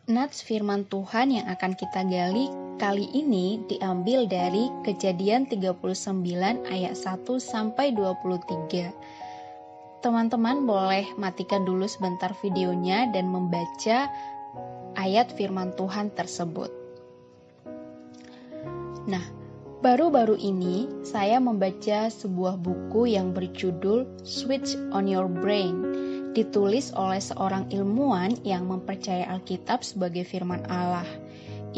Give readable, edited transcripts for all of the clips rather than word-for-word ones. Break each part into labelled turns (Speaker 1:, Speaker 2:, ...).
Speaker 1: Nats firman Tuhan yang akan kita gali kali ini diambil dari Kejadian 39 ayat 1 sampai 23. Teman-teman boleh matikan dulu sebentar videonya dan membaca ayat firman Tuhan tersebut. Nah, baru-baru ini saya membaca sebuah buku yang berjudul Switch on Your Brain, ditulis oleh seorang ilmuwan yang mempercayai Alkitab sebagai firman Allah.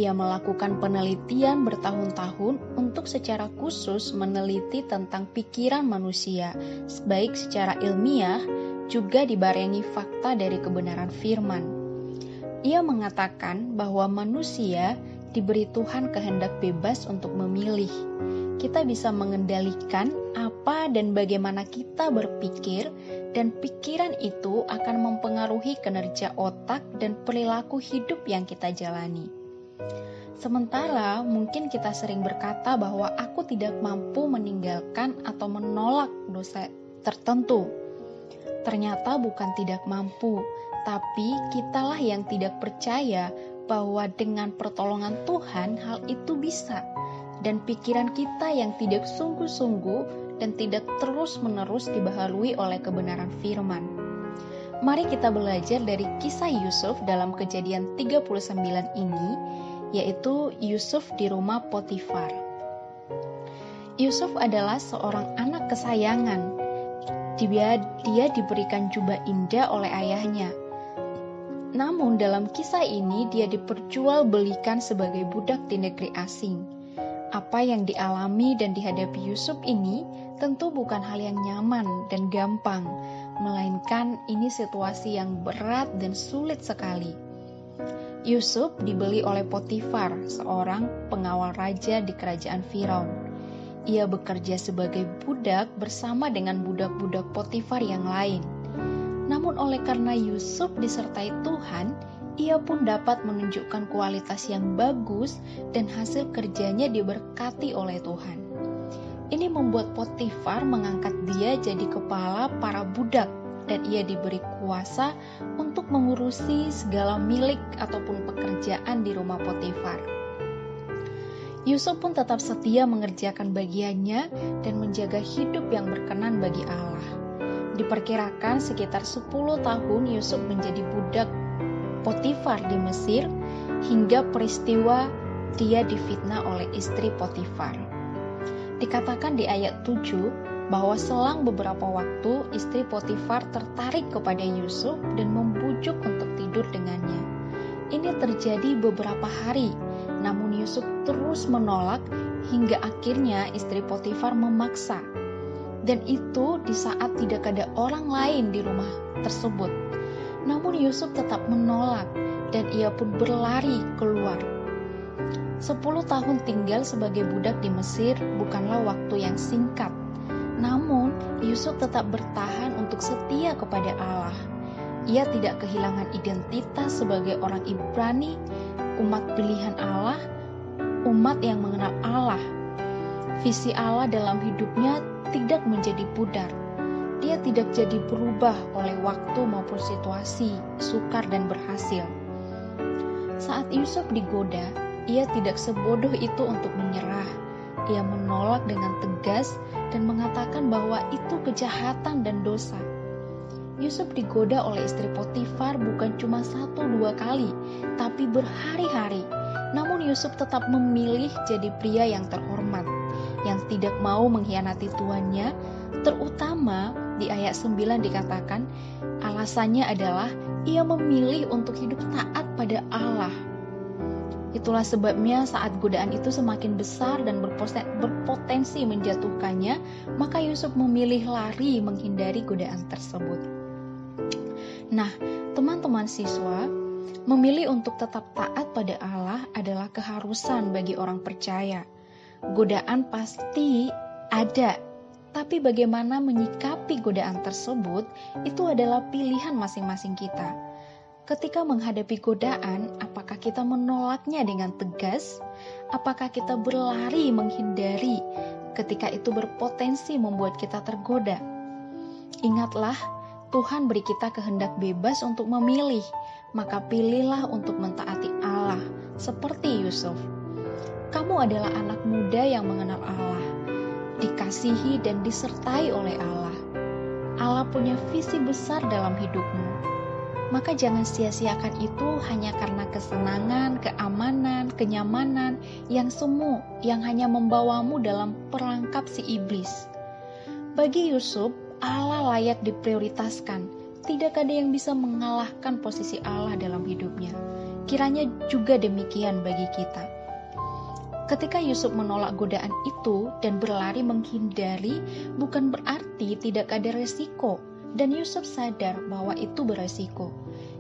Speaker 1: Ia melakukan penelitian bertahun-tahun untuk secara khusus meneliti tentang pikiran manusia, baik secara ilmiah juga dibarengi fakta dari kebenaran firman. Ia mengatakan bahwa manusia diberi Tuhan kehendak bebas untuk memilih. Kita bisa mengendalikan apa dan bagaimana kita berpikir, dan pikiran itu akan mempengaruhi kinerja otak dan perilaku hidup yang kita jalani. Sementara mungkin kita sering berkata bahwa aku tidak mampu meninggalkan atau menolak dosa tertentu. Ternyata bukan tidak mampu, tapi kitalah yang tidak percaya bahwa dengan pertolongan Tuhan hal itu bisa. Dan pikiran kita yang tidak sungguh-sungguh dan tidak terus-menerus dibaharui oleh kebenaran firman. Mari kita belajar dari kisah Yusuf dalam Kejadian 39 ini, yaitu Yusuf di rumah Potifar. Yusuf adalah seorang anak kesayangan. Dia diberikan jubah indah oleh ayahnya. Namun dalam kisah ini dia diperjualbelikan sebagai budak di negeri asing. Apa yang dialami dan dihadapi Yusuf ini tentu bukan hal yang nyaman dan gampang, melainkan ini situasi yang berat dan sulit sekali. Yusuf dibeli oleh Potifar, seorang pengawal raja di kerajaan Firaun. Ia bekerja sebagai budak bersama dengan budak-budak Potifar yang lain. Namun oleh karena Yusuf disertai Tuhan, ia pun dapat menunjukkan kualitas yang bagus dan hasil kerjanya diberkati oleh Tuhan. Ini membuat Potifar mengangkat dia jadi kepala para budak, dan ia diberi kuasa untuk mengurusi segala milik ataupun pekerjaan di rumah Potifar. Yusuf pun tetap setia mengerjakan bagiannya dan menjaga hidup yang berkenan bagi Allah. Diperkirakan sekitar 10 tahun Yusuf menjadi budak Potifar di Mesir hingga peristiwa dia difitnah oleh istri Potifar. Dikatakan di ayat 7 bahwa selang beberapa waktu istri Potifar tertarik kepada Yusuf dan membujuk untuk tidur dengannya. Ini terjadi beberapa hari, namun Yusuf terus menolak hingga akhirnya istri Potifar memaksa. Dan itu di saat tidak ada orang lain di rumah tersebut. Namun Yusuf tetap menolak dan ia pun berlari keluar. 10 tahun tinggal sebagai budak di Mesir bukanlah waktu yang singkat. Namun, Yusuf tetap bertahan untuk setia kepada Allah. Ia tidak kehilangan identitas sebagai orang Ibrani, umat pilihan Allah, umat yang mengenal Allah. Visi Allah dalam hidupnya tidak menjadi pudar. Dia tidak jadi berubah oleh waktu maupun situasi, sukar dan berhasil. Saat Yusuf digoda, ia tidak sebodoh itu untuk menyerah. Ia menolak dengan tegas dan mengatakan bahwa itu kejahatan dan dosa. Yusuf digoda oleh istri Potifar bukan cuma 1-2 kali, tapi berhari-hari. Namun Yusuf tetap memilih jadi pria yang terhormat, yang tidak mau mengkhianati tuannya, terutama di ayat 9 dikatakan, alasannya adalah ia memilih untuk hidup taat pada Allah. Itulah sebabnya saat godaan itu semakin besar dan berpotensi menjatuhkannya, maka Yusuf memilih lari menghindari godaan tersebut. Nah, teman-teman siswa, memilih untuk tetap taat pada Allah adalah keharusan bagi orang percaya. Godaan pasti ada, tapi bagaimana menyikapi godaan tersebut itu adalah pilihan masing-masing kita. Ketika menghadapi godaan, apakah kita menolaknya dengan tegas? Apakah kita berlari menghindari ketika itu berpotensi membuat kita tergoda? Ingatlah, Tuhan beri kita kehendak bebas untuk memilih, maka pilihlah untuk mentaati Allah seperti Yusuf. Kamu adalah anak muda yang mengenal Allah, dikasihi dan disertai oleh Allah. Allah punya visi besar dalam hidupmu. Maka jangan sia-siakan itu hanya karena kesenangan, keamanan, kenyamanan yang semu yang hanya membawamu dalam perangkap si iblis. Bagi Yusuf, Allah layak diprioritaskan. Tidak ada yang bisa mengalahkan posisi Allah dalam hidupnya. Kiranya juga demikian bagi kita. Ketika Yusuf menolak godaan itu dan berlari menghindari, bukan berarti tidak ada resiko. Dan Yusuf sadar bahwa itu beresiko.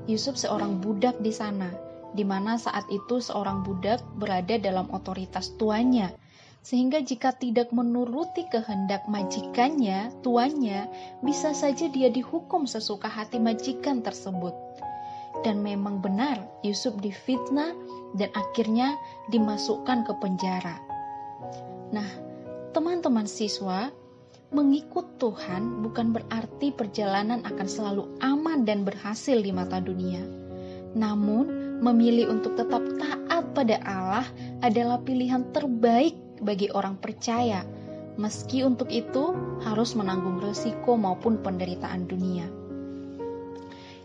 Speaker 1: Yusuf seorang budak di sana, di mana saat itu seorang budak berada dalam otoritas tuannya. Sehingga jika tidak menuruti kehendak majikannya, tuannya, bisa saja dia dihukum sesuka hati majikan tersebut. Dan memang benar, Yusuf difitnah dan akhirnya dimasukkan ke penjara. Nah, teman-teman siswa, mengikut Tuhan bukan berarti perjalanan akan selalu aman dan berhasil di mata dunia. Namun, memilih untuk tetap taat pada Allah adalah pilihan terbaik bagi orang percaya, meski untuk itu harus menanggung risiko maupun penderitaan dunia.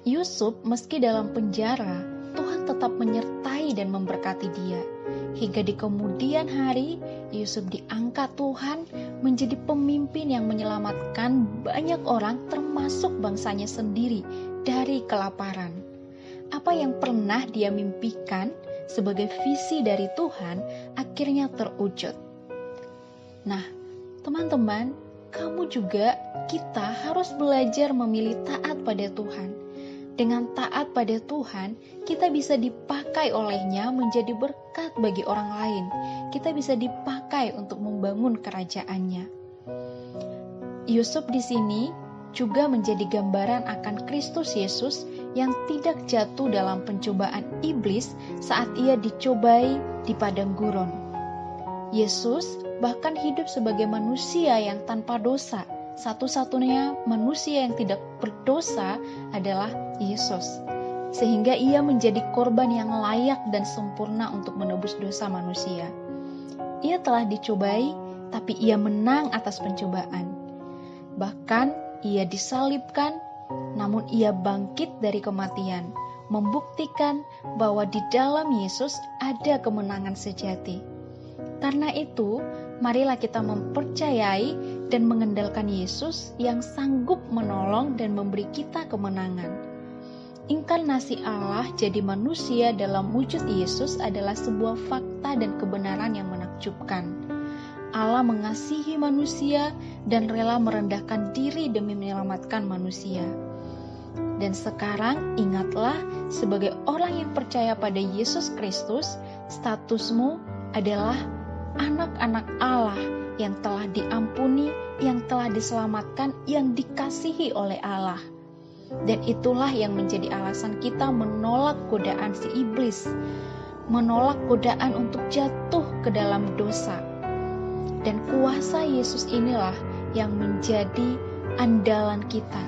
Speaker 1: Yusuf meski dalam penjara, Tuhan tetap menyertai dan memberkati dia. Hingga di kemudian hari, Yusuf diangkat Tuhan menjadi pemimpin yang menyelamatkan banyak orang termasuk bangsanya sendiri dari kelaparan. Apa yang pernah dia mimpikan sebagai visi dari Tuhan akhirnya terwujud. Nah, teman-teman, kamu juga, kita harus belajar memilih taat pada Tuhan. Dengan taat pada Tuhan, kita bisa dipakai olehnya menjadi berkat bagi orang lain. Kita bisa dipakai untuk membangun kerajaannya. Yusuf di sini juga menjadi gambaran akan Kristus Yesus yang tidak jatuh dalam pencobaan iblis saat ia dicobai di padang gurun. Yesus bahkan hidup sebagai manusia yang tanpa dosa. Satu-satunya manusia yang tidak berdosa adalah Yesus. Sehingga ia menjadi korban yang layak dan sempurna untuk menebus dosa manusia. Ia telah dicobai, tapi ia menang atas pencobaan. Bahkan ia disalibkan, namun ia bangkit dari kematian, membuktikan bahwa di dalam Yesus ada kemenangan sejati. Karena itu, marilah kita mempercayai dan mengandalkan Yesus yang sanggup menolong dan memberi kita kemenangan. Inkarnasi Allah jadi manusia dalam wujud Yesus adalah sebuah fakta dan kebenaran yang menakjubkan. Allah mengasihi manusia dan rela merendahkan diri demi menyelamatkan manusia. Dan sekarang ingatlah, sebagai orang yang percaya pada Yesus Kristus, statusmu adalah anak-anak Allah yang telah diampuni, yang telah diselamatkan, yang dikasihi oleh Allah. Dan itulah yang menjadi alasan kita menolak godaan si iblis, menolak godaan untuk jatuh ke dalam dosa. Dan kuasa Yesus inilah yang menjadi andalan kita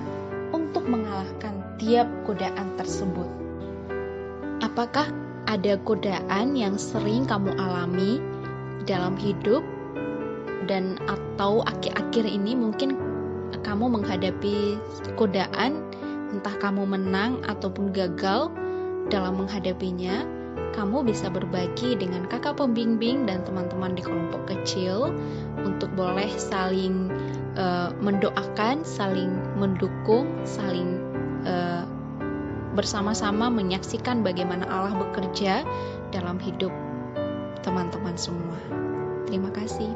Speaker 1: untuk mengalahkan tiap godaan tersebut. Apakah ada godaan yang sering kamu alami dalam hidup, dan atau akhir-akhir ini mungkin kamu menghadapi godaan, entah kamu menang ataupun gagal dalam menghadapinya? Kamu bisa berbagi dengan kakak pembimbing dan teman-teman di kelompok kecil untuk boleh saling mendoakan, saling mendukung, saling bersama-sama menyaksikan bagaimana Allah bekerja dalam hidup teman-teman semua. Terima kasih.